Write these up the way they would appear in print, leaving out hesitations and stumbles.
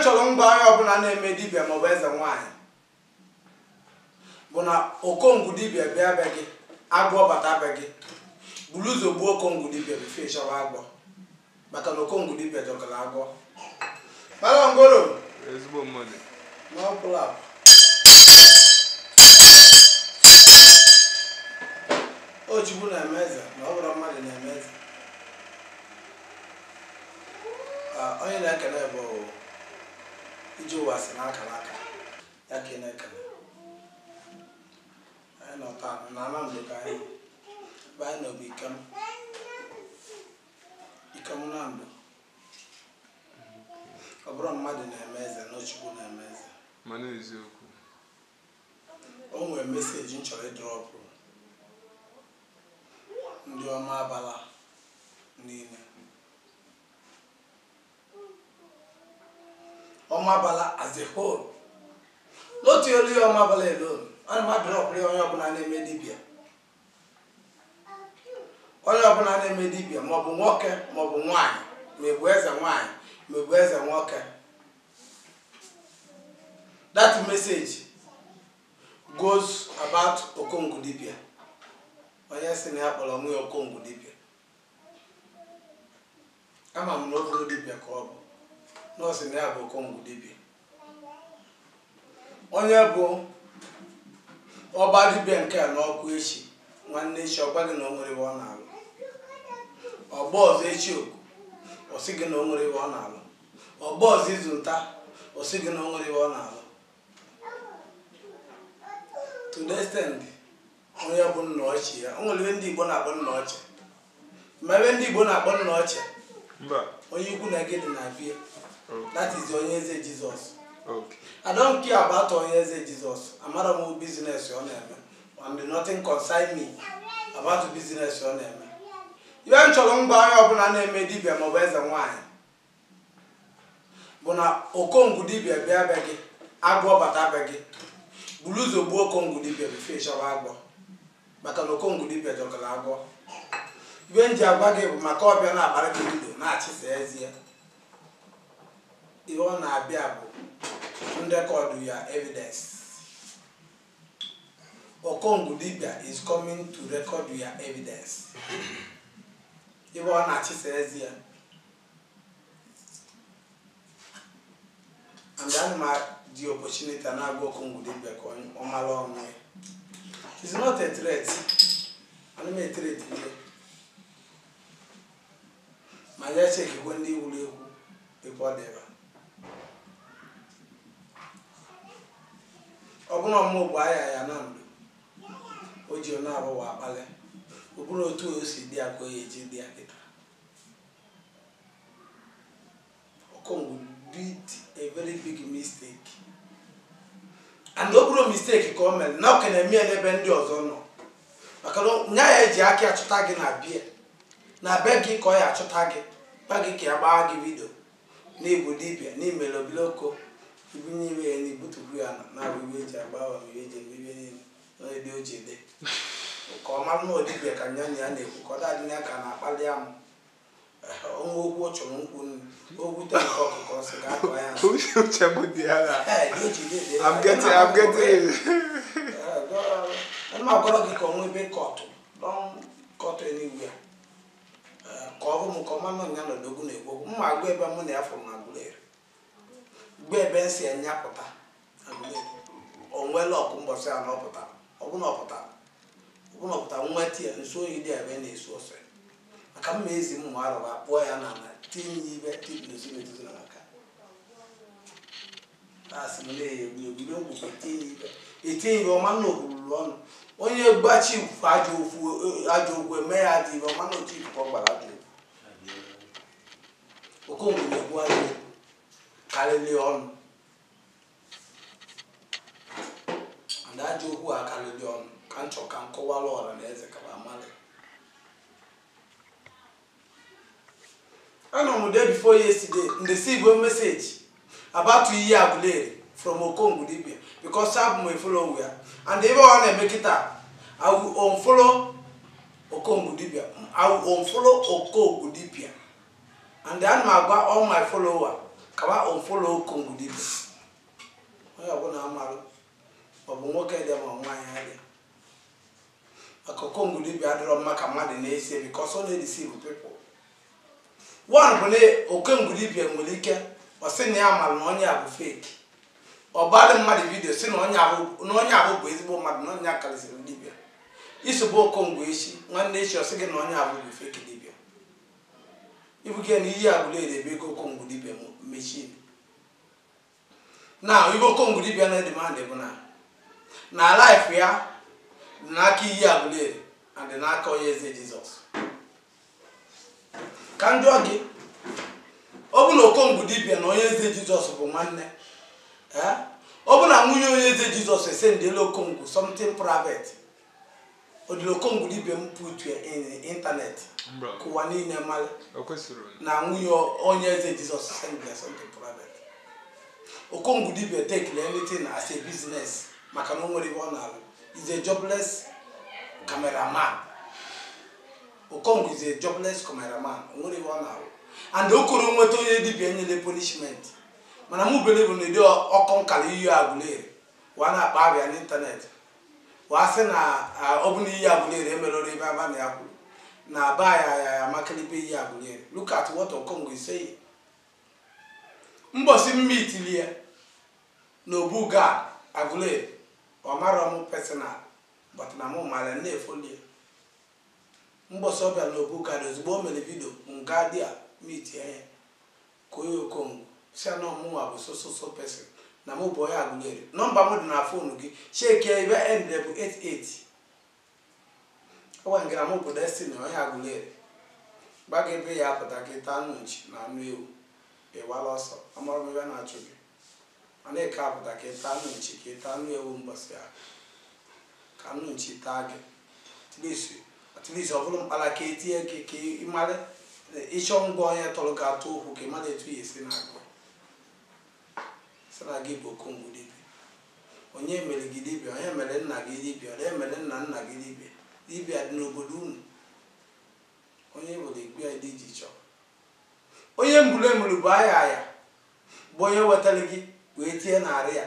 chọrọ ngwa onye ọbụla na-eme dibịa maọbụ eze nwaanyị bụ na okongwu dibịa bịa be gị agwọ bata be gị buru ụzọ gbuo okongwu dibịa bifo ịchọwa agwọ maka na okongwu dibịa jọkọrọ agwọ mara ngoro ezigbo mmadụ n'ọbụla o chukwu na-eme eze na ọ bụrụ mmadụ na-eme eze onye na-ekele bụ iji ụwa si n'aka n'aka ya ka ị na-ekele anyị nọta na Anambra ka anyị bụ anyị nọbụ ikem na ndụ ọ bụrụ mmadụ na-eme eze na Chukwu na-eme eze mana eziokwu o nwere meseji m chọrọ ịdrọpụ ndị ọma abala niile ọma abala as a whole n'otu olu ya ọma abala alone ana m adrọpụ ya onye ọbụla na-eme dibịa maọbụ nwoke maọbụ nwaanyị ma ebu eze nwaanyị ma ebu eze nwoke. That message goes about okongwu dibịa onye si na ya kpọrọ onwe ya okongwu dibịa ama m na ọ bụrụ dibịa ka ọ bụ nọọsụ na ya bụ okongwu dibịa onye bụ ọba dibịa nke a n'ọkụ echi nwanne echi ọgba gị na o nwere ebe ọ na-alụ ọgba ọzọ echi oku ọ sị gị na o nwere ebe ọ na-alụ ọgba ọzọ izu nta ọ sị gị na o nwere ebe ọ na-alụ to the extent onye bụ nna ochie ya o nwere ebe ndị Igbo na-akpọ nna ochie ma ebe ndị Igbo na-akpọ nna ochie onye ikwu na gị dị na bie that is onye eze Jizọs. I don't care about onye eze Jizọs amara m business ọ na-eme and nothing concern me about business ọ na-eme. Ihe m chọrọ ngwa onye ọbụla na-eme dibịa maọbụ eze nwaanyị bụ na okongwu dibịa bịa be gị agwọ bata be gị buru ụzọ gbuo okongwu dibịa bifo ịchọwa agwọ maka na okongwu dibịa jọkọrọ agwọ. Ibe m ji agwa gị bụ maka ọbịa na-akpara gị vidio na-achịsa ezi ya ihe ọ na-abịa bụ ndekọdụ ya evidence. Okongwu dibịa is coming to record your evidence. Ihe ọ na-achịsa ezi ya and then the opportunity and I go okongwu dibịa ka ọ mara ọnụ ya. It's not a threat. I'm a threat here. My check when they will before they were. Ọbụna mmụọ bụ aya ya na ndụ o ji ọ na-abụwa akpali ọbụna otu o si dị akọ ya eji dị akịta. Okongwu did a very big mistake and ọ bụrụ mistake ka o mere na ọ ka na-eme ya n'ebe ndị ọzọ nọ maka na ya eji aka achụta gị na bie na be gị ka ọ ya achụta gị ba gị ka ya gbaa gị vidio n'Igbo dibịa n'imere obiloko ibunye iwe ya n'ibutubu ya na abụ iwe eji agbawa iwe eji emebe niile n'ebe o ji ede ka ọ mara na odibịa ka nya ya na-ekwu ka ọ dadị n'aka na-akpali ya m onwe okwu ọ chọrọ mkpu ogwute nke ọkụkọ ọsị ga-akọ ya ana m agwara gị ka onwe ebe kọtụ kọtụ enigwe ya ka ọ bụ m ka ọma nọ nya nọdogwu na-ekwu okwu mma agwa ebe mụ na ya fụrụ na Aguleri gwa ebe nsi enyapụta Aguleri o nwela ọkụ mbọsị a na ọpụtara ọbụna ọpụtara nweta ya nso oyi dị ebe na-esu ọsọ maka mma ezi m ma arụba kpụọ ya na ala tinye ibe tipụnosi metụtụ na maka asị m na-egbu egbu ogwu etinye ibe ọma na okwururu ọnụ onye gbachi ajọ okwu eme ya dị ibe ọma na otu ikuku gbara ajọ okongwu na-egbu ajọ karịrị ọnụ and ajọ okwu a karịrị ọnụ ka nchọ ka nkọwara ọra na eze kaba amalị. Anọ m there before yesterday and receive a message about to hear Aguleri from okongwu dibịa because I'm a follower and even when I make it up I will unfollow okongwu dibịa. I will unfollow okongwu dibịa and then all my followers kaba unfollow Okongu Dibia onye ọbụla amarụ ọ bụ nwoke dị ma nwaanyị adị maka Okongu Dibia adịrọ mma ka mmadụ na-ese because ọ na-deceive people. One bụ na Okongu Dibia nwere ike ọ sị na ya marụ na onye a bụ fake ọ gbara mmadụ vidio sị na onye abụ bụ ezigbo mmadụ na onye akarịsịrị dibia isobe Okongu echi nwanne echi ọ sị gị na onye abụ bụ fake dibia ibuke na iyi Aguleri ebe ego Okongu Dibia machine na igo Okongu Dibia na demand bụ na life ya n'aka iyi Aguleri and n'aka onye eze Jizọs ka ndị oge ọ bụ na Okongu Dibia na onye eze Jizọs bụ nwanne ọ bụ na nwunye onye eze Jizọs esendela Okongu something private o dịrị Okongu Dibia put in internet kụwa niile mmalị na nwunye onye eze Jizọs sendela something private. Okongu Dibia take anything as a business maka na o nwere ọ na-alụ is a jobless cameraman. Okongu is a jobless cameraman o nwere ọ na-alụ and okoro nweta onye dibia nyere punishment mana mụ believe na dị ọkọ nkala iyi Aguleri wa na-akpa abịa n'internet wa sị na ọ bụ na iyi Aguleri emerụrụ ebe aba na ya kwuru na aba ya makalibe iyi Aguleri. Look at what Okongu is saying. Mbosi mmiti ya n'obu ga Aguleri ọ mara m personal but na mụ mara na-efoli mbosi ọbịa n'obu ga ozugbo o mere video nga dị a meet ya koyo Okongu say no mu abu so person na mo boy Aguleri number mo dị na phone gị shake ebe end level 88 o ngira mo bụ destiny onye Aguleri baga ebe ya apụta ka ita nchi na anu ewu e wala ọsọ amara m ebe na-achụ gị ana ka apụta ka ita nchi ka ita anu ewu mbọsị a ka anu nchi taa gị at least ọ bụrụ mkpala ka etie gị ka ịmara ịchọ ngwa onye tọrọ ka atụ okwu ka ịmara etu ya esi na-agụ sana gị bụ Okongu Dibia onye mere gị dibia onye mere nna gị dibia onye mere nna gị dibia dibia dị n'obodo unu onye bụ ekpe ya dị iche iche onye mbulu bụ aya bụ onye wetara gị wee tie narị ya.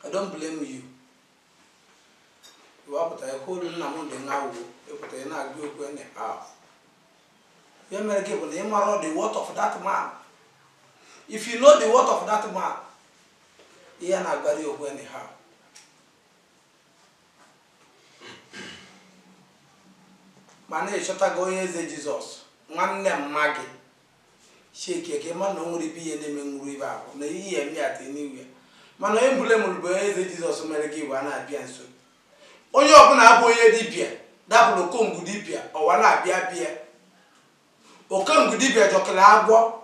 I don't blame you. Wapụta ya kwuru nna m dị nwa ugwu epụta ya na-agụ okwu ene ya mere gị bụ na ị mara the word of that man. If you know the word of that man, you are not going to anyhow. Man, you should go in Jesus. One name Maggie. Shake a man only be a name river. No, he and me at anywhere. Man, I am blamable by Jesus, American one appearance. On your open a boy dibia, that will Okongu Dibia, or one beer. Okongu Dibia, Jokalagua.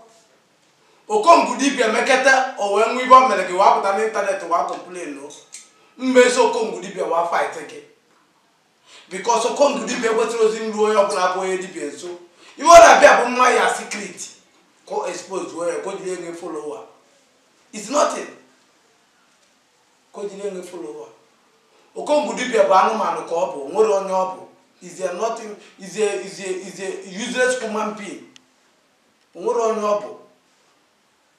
Okongu Dibia meketa o when we go meleke wa put on internet wa complain no mmeso Okongu Dibia wa fight take because Okongu Dibia wetro zin do yo na boy Dibia so you wanna be abun my secret ko expose where ko dile follower it's nothing ko dile follower Okongu Dibia ba anu man ko obo nwere onye obo is there nothing is a useless human being nwere onye obo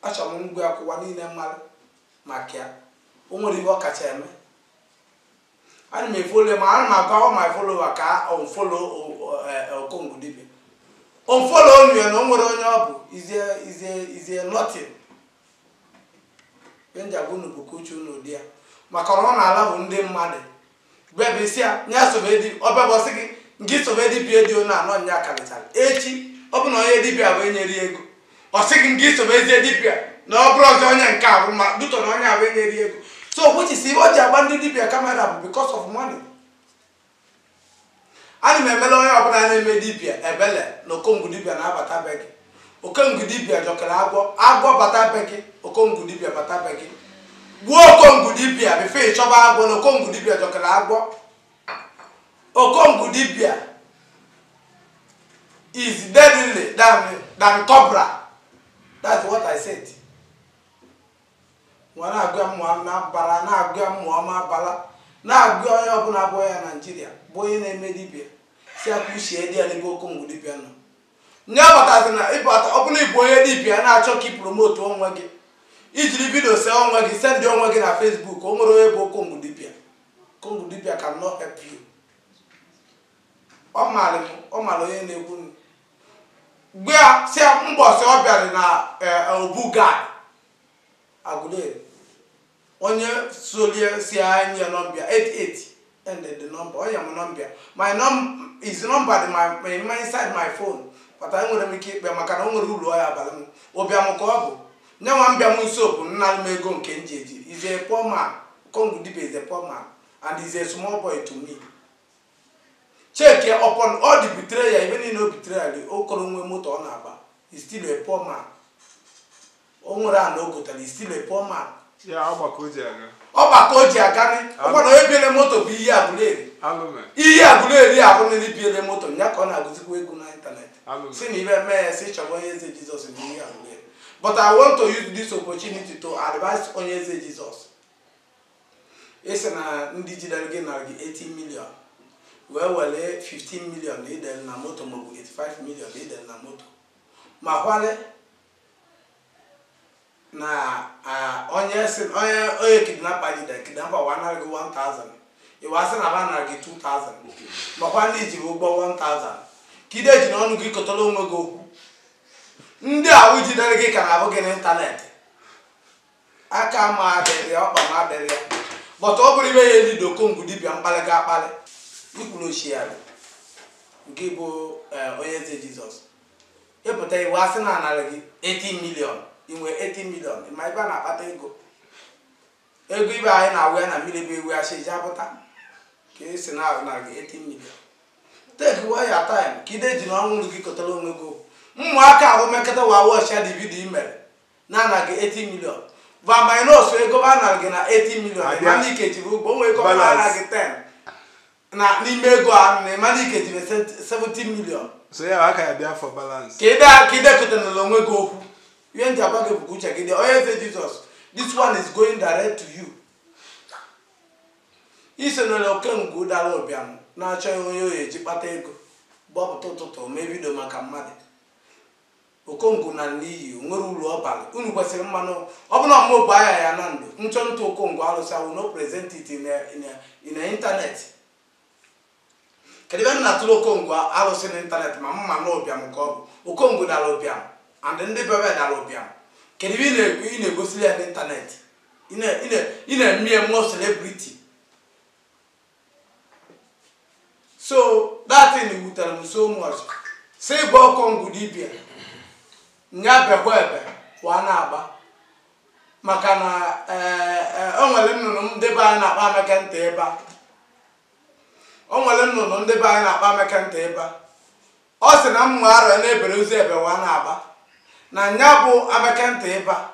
acha m ngwe akwụwa niile mmadụ maka ya o nwere iwe ọkacha eme ana m follow ma ana m agwa my follower ka on follow Okongu Dibia on follow onu ya na o nwere onye ọ bụ is a nothing benja gunu bụ kochu n'ụdị ya maka ọ na-ala bụ ndị mmadụ bebe isi ya nya sovedi ọbebọsị gị ngị sovedi bi edio na anọ nya kalitara echi ọ bụ na onye dibia bụ enyeri ego o sigi ngi so beze dibia no bros onye nke abụ ma duto na onye abụ enyeri ego so which is o ji agba ndị dibia camera because of money. Ani me melo onye ọbụla na-eme dibia ebele na Okongu Dibia na abata be gị Okongu Dibia jọkara agwọ bata be gị Okongu Dibia bata be gị gbuo Okongu Dibia before ịchọba agwọ na Okongu Dibia jọkara agwọ Okongu Dibia is deadly than cobra. That's what I said. Wana agwa na bara na agwa ma bala na agwa onye ọbụla bụ ya Nigeria bụ onye na-eme dibia si akụshi edi ale go Okongu Dibia no nye batazi na ịbata ọ bụla ịbụ onye dibịa na-achọ ka ị promote onwe gị ijiri vidio see onwe gị send onwe gị na Facebook o nwere onye bụ Okongu dibịa. Okongu dibịa cannot help you. Ọ mara onye na-ekwu mgbe a si mbọsị ọ bịara na Obu Gad Aguleri onye solie si anyị nọmbịa 88 and the number onye m nọmbịa my is number inside my phone but I nwere m ike ikpe maka na o nwere ụlọ ya abalị m ụbịam ka ọ bụ nye nwa mbịa m nso bụ nna m ego nke njeji is a poor man. Okongu dibịa is a poor man and is a small boy to me. Check upon all the betrayal, even in no betrayal, Okonwe moto on aba. He's still a poor man. Omura no go he's still a poor man. Yeah, Obakoji aga. Obakoji agani. Okono ebele moto bi iya Aguleri. Alume. Iya Aguleri abone ni biele moto nyaka na aguziku ego na internet. Alume. See me me say Chawonye Jesus in iya Aguleri. But I want to use this opportunity to advise Onyeze Jesus. Ese na ndi jidalge na 18 million. Well, 15 million leader na moto mobu 85 million leader na moto. Mahwale na onye kidnapper leader kidnapper 1,000. It wasn't about 2,000. Mahwale ji ugbo 1,000. Kide ji n'ọnụ gị kotolo onwe gị okwu. Ndị a wujidere gị ka na-abụ gị n'ịntanetị. Aka ma adịrị ọkpa ma adịrị ya. But ọ bụrụ ibe ya eli Okongu dibịa mkpali ga akpali. Ikwuru ochiari nke bụ Onyeze Jesus. Epụta iwu asị na anara gị 18 million. Inwe 18 million. Ịma ibe a na-akpata ego. Ego ibe anyị na-awụ ya na mmiri bụ ewu asị iji apụta. Ka esi na gị 18 million. Take away your time. Ka ide ji n'ọnwụ gị kọtara onwe gị. Ụmụaka ahụ mekọta wa wọchịa the video imere na anaghị 18 million. Vamainos ego ba anaghị na 18 million. Ịma n'ike jiri ugbo onwe ego ba anaghị 10. Na n'ime ego a na ịma n'ike jiri 17 million. So ya aka ya bịa for balance. Ka ide kọtara onwe gị okwu. Ihe ndị agba gị bụ uche gị dị Onyeze Jesus. This one is going direct to you. Ise na Okongu dara ụbịam na-achọ onye oyi eji kpata ego. Gbọpụta ụtụtụ mee vidio maka mmadụ. Okongu na n'iyi nwere uru ọbara unu kwesịrị mmanụ ọ bụla ọmụ bụ aya ya na ndụ nchọntụ Okongu alụsa will not present it in the internet. Kedu ebe na tụrụ Okongu alụsị na internet ma mma na ụbịam ka ọ bụ Okongu dara ụbịam and ndị bebe dara ụbịam. Kedu ebe ị na-egosiri ya na internet ị na-eme more celebrity. So that thing wutere m so much. Say bụ Okongu dibịa nya bekwa ebe wa na-agba maka na o nwere nnụnụ ndị be anyị na-akpa amaka ntị ebe a. O nwere nnụnụ ndị be anyị na-akpa amaka ntị ebe a. Ọ sị na mmụ arọ na-ebere ozi ebe wa na-agba na nya bụ amaka ntị ebe a.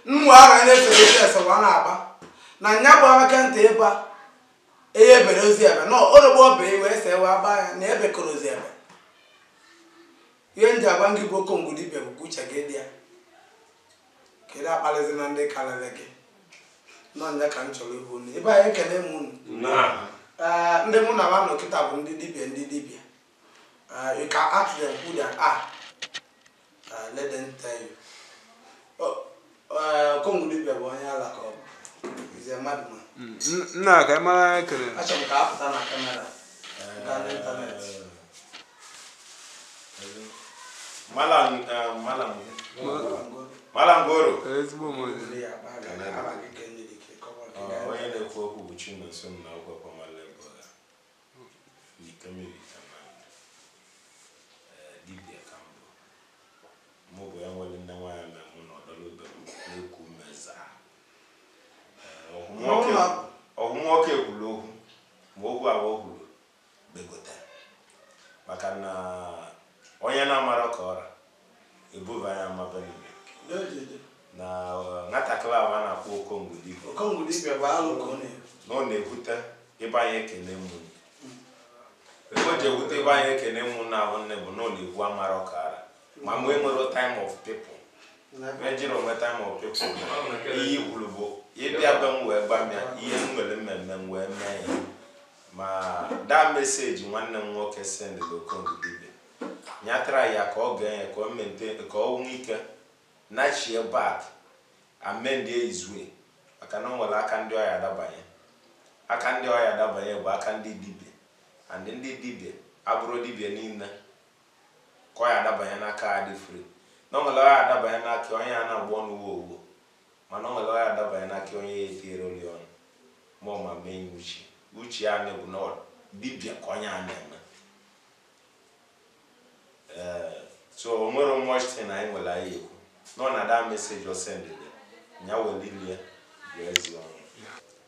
Mmụ arọ na-ebere ozi ese wa na-agba na nya bụ amaka ntị ebe a. Eye ebere ozi ebe no orogbo obe wee se wa agba ya na ebe koro ozi ebe. Ihe nji agba ngị bụ Okongu dibịa bụ uche gị dị ya. Kedu akpalizi na ndị karịrị gị nọ nya ka m chọrọ ibu unu ebe anyị ekele m unu ndị mụ na ha nọ kịta bụ ndị dibịa you can ask them who they are. Let them tell you. Okongu dibịa bụ onye alaka ọ bụ is a madman. Nna ka mara ekele Achọrọ m ka apụta na kamera na n'ịntanetị. Malam Goro. ezigbo mmadụ. Onye na-ekwu okwu bụ Chinonso na ọgwụgwọ Malebola. Dibịa ka mbụ. Mụ bụ ya nwere nne nwaanyị na mụ n'ọdọrọ ube m na-ekwu mmeza. Ọhụ nwoke kwuru okwu ma okwu abụọ kwuru begote. Maka na onye na-amara ka ọra ebuba ya mabani na nwatakịrị ahụ a na-akpọ Okongu dibịa. Okongu dibịa bụ alụ ka ọ na-ebute ebe anyị ekene mụ. Ebe o ji ebute ebe anyị ekene mụ na ahụ nne bụ na ọ na-ekwu amara ka ara ma mgbe nwere time of people. Ejiri onwe time of people ihe ikwuru bụ ịbịa be m wee gba m ya ihe m nwere mmemme m wee mee ya ma daa meseji nwanne m nwoke sendịrị Okongu dibịa nyatra ya ka ọ ga-enye ka ọ mente ka ọ nwee ike nachie back amend izue maka na nwere aka ndị ọya adabanye aka ndị ọya adabanye bụ aka ndị dibịa and ndị dibịa abụrụ dibịa niile ka ọya adabanye n'aka ha dị free na nwere ọya adabanye n'aka onye a na-agba ọnụ owo mana nwere ọya adabanye n'aka onye ya etinyere oli ọnụ ma ọ ma mee uche ya na-ebu na dibịa ka onye a na-eme so nwere much thing anyị nwere anyị ekwu nọ na that message o sendịrị nya welilie bụ ezi ọnụ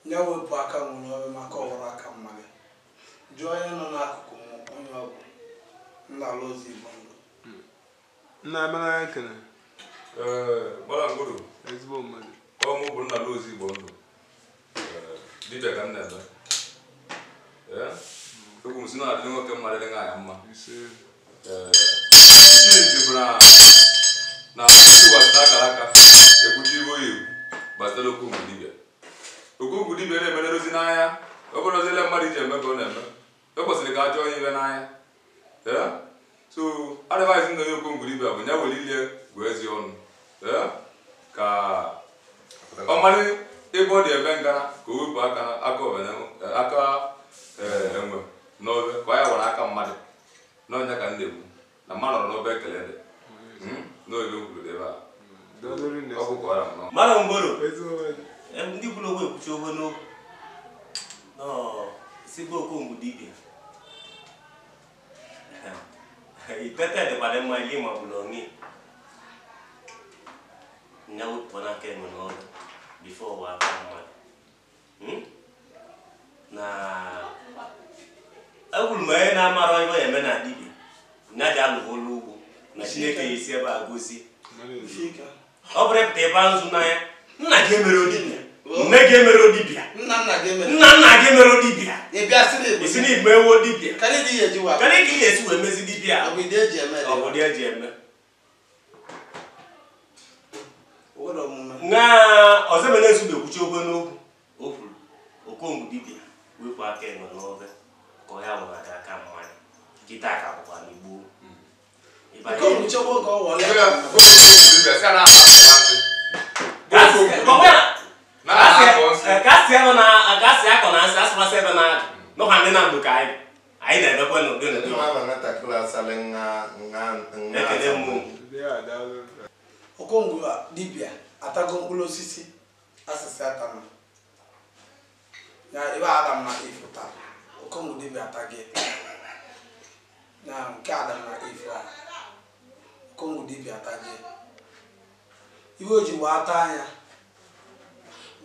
nya wepụ aka nwere ọrụ maka ọwụrụ aka mmadụ jụọ onye nọ n'akụkụ onye ọ bụ nna Lozi Igbo Ndụ nna emela ekele gbara ngoro ezigbo mmadụ ọmụ bụ nna Lozi Igbo Ndụ dibịa ka m na-eme egwu m si na-adị nwoke mmadụ dị anya mma iji bụ na isi gbasara akara aka ekwuchi iwe oyi gbasara okongwu dibịa okongwu dibịa na-emere ozi n'anya ọ bụrụ ozi ele mmadụ iji eme ka ọ na-eme e kwesịrị ka a chọọ onye ibe n'anya so advice ndị onye okongwu dibịa bụ nya were ilie bụ ezi ọnụ ka ọ mara ebe ọ dị eme ngara ka o wepụ aka enwe n'obe ka ọ ya were aka mmadụ n'ọnya ka ndị egwu na mmadụ nọ n'obe ekele dị n'obe kwuru ebe a ọkụkọ ọra m mara ngoro ndị kwuru okwu ekwuchi okwu n'okwu sigo okongwu dibịa itete dịkwara mma ihe ma bụrụ onye nya wepụ n'aka enwe n'ọrụ bifo ụwa aka mmadụ na ekwuru m onye na-amara ihe eme na dibịa nya ji alụghị ugbo na Chineke ya esi ebe a gosi ọ bụrụ pụta ebe nzu n'anya nna gị emere odibịa nne gị emere odibịa nna gị emere odibịa isi na igbo ewu odibịa kadị ka ị esi wee mezi dibịa ọ bụ dị eji eme na ọzọ mere esu na-ekwuchi okwe n'okwu o kwuru okongwu dibịa wepụ aka enwe n'obe ka ọ ya nwere aka mmadụ kịta ka bụkwa n'igbo kasị akọ na asị asụmasị ebe na-adị n'ụka ndị na-ndụ ka anyị na-emekwe n'ụdị ekele mmụ okongwu dibịa atago mkpụrụ osisi asịsị atama na ebe Adam na Eve taa okongwu dibịa ataghị na nke Adam na Eve a okongwu dibịa ataghị iwe o ji wee ata anya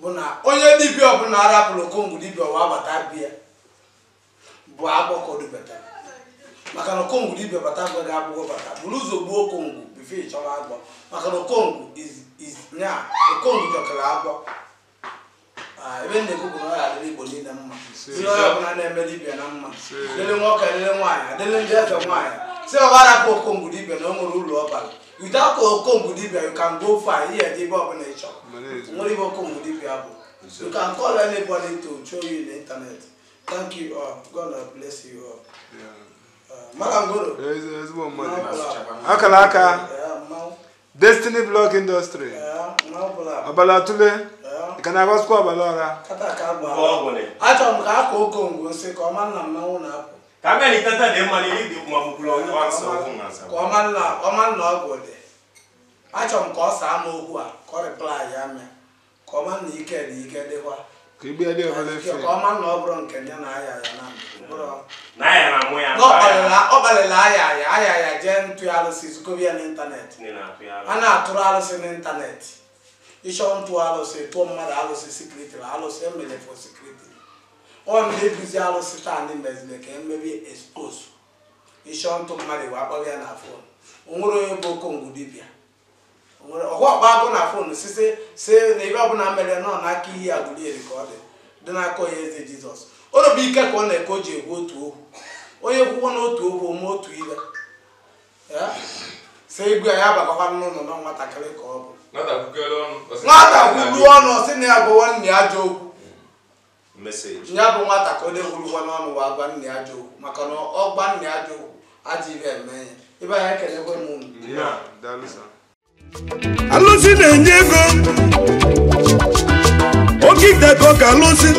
bụ na onye dibịa ọbụla arapụrụ okongwu dibịa wee abata bịa bụ agbọkọdubata maka na okongwu dibịa bata gwa gị agbụgbọ bata bụrụ ụzọ gbuo okongwu bifo ị chọrọ agbọ maka na okongwu okongwu jọkara agbọ ebe na-ekwu bụ na ọ ya adịrị Igbo niile mma ndị onye ọbụla na-eme dibịa na mma dịrị nwoke dịrị nwaanyị adịrị ndị eze nwaanyị si ọ arapụ okongwu dibịa na o nwere ụlọ ọbara without okongwu dibịa you can go far ihe dị ebe ọbụla ị chọrọ nwere ibe okongwu dibịa bụ you can call anybody to show you in the internet. Thank you all. God bless you all. Marangoro. ezigbo mmadụ akara aka Destiny Block Industry ọbala tule ka na-agọsikwa ọbala ọra achọrọ m ka aka okongwu nsị ka ọma nna mmanwụ na-apụ ka a bịa n'itete dị mma n'ili dị ma bụkwuru onye ka ọma nna ọgwụ dị achọrọ m ka ọ saa m okwu a ka ọ reply ya mee ka ọma nna ike dị ike dịkwa ka igbe ya dị obere fe ka ọma nna ọ bụrụ nke ya na aya ya na aya na amụ ya ọ gbalịla aya ya jee ntụ alụsị zukọbi ya n'ịntanetị a na-atụrụ alụsị n'ịntanetị ịchọ ntụ alụsị tụọ mmadụ alụsị sikretịrị alụsị emere fọ sikretịrị ọ na-ebuzi alụsị taa ndị meziri ka emebi expose ịchọ ntụ mmadụ wee akpọrọ ya na fon onwere onye bụ okongwu dibịa ọgwa ọkpa agụ na fon si na ibe ọbụla mere nọ n'aka ihe agụlieri ka ọ dị n'aka onye eze Jizọs o bụ ike ka ọ na-eke o ji egwu otu okwu onye kwụkwọ n'otu okwu ome otu ile si egwu ya abakọkwa n'ụlọ na nwatakịrị ka ọ bụ nwata kwulu ọnụ si na ya bụ nwanne ya ajọ okwu ya bụ nwata ka ọ na-ekwulukwa n'ọnụ wa gwa nne ya ajọ okwu maka na ọ gba nne ya ajọ okwu ajọ ibe eme ya ebe anyị ekelekwe m unu. Alụsị na-enye ego oke ite ka ọ ka alụsị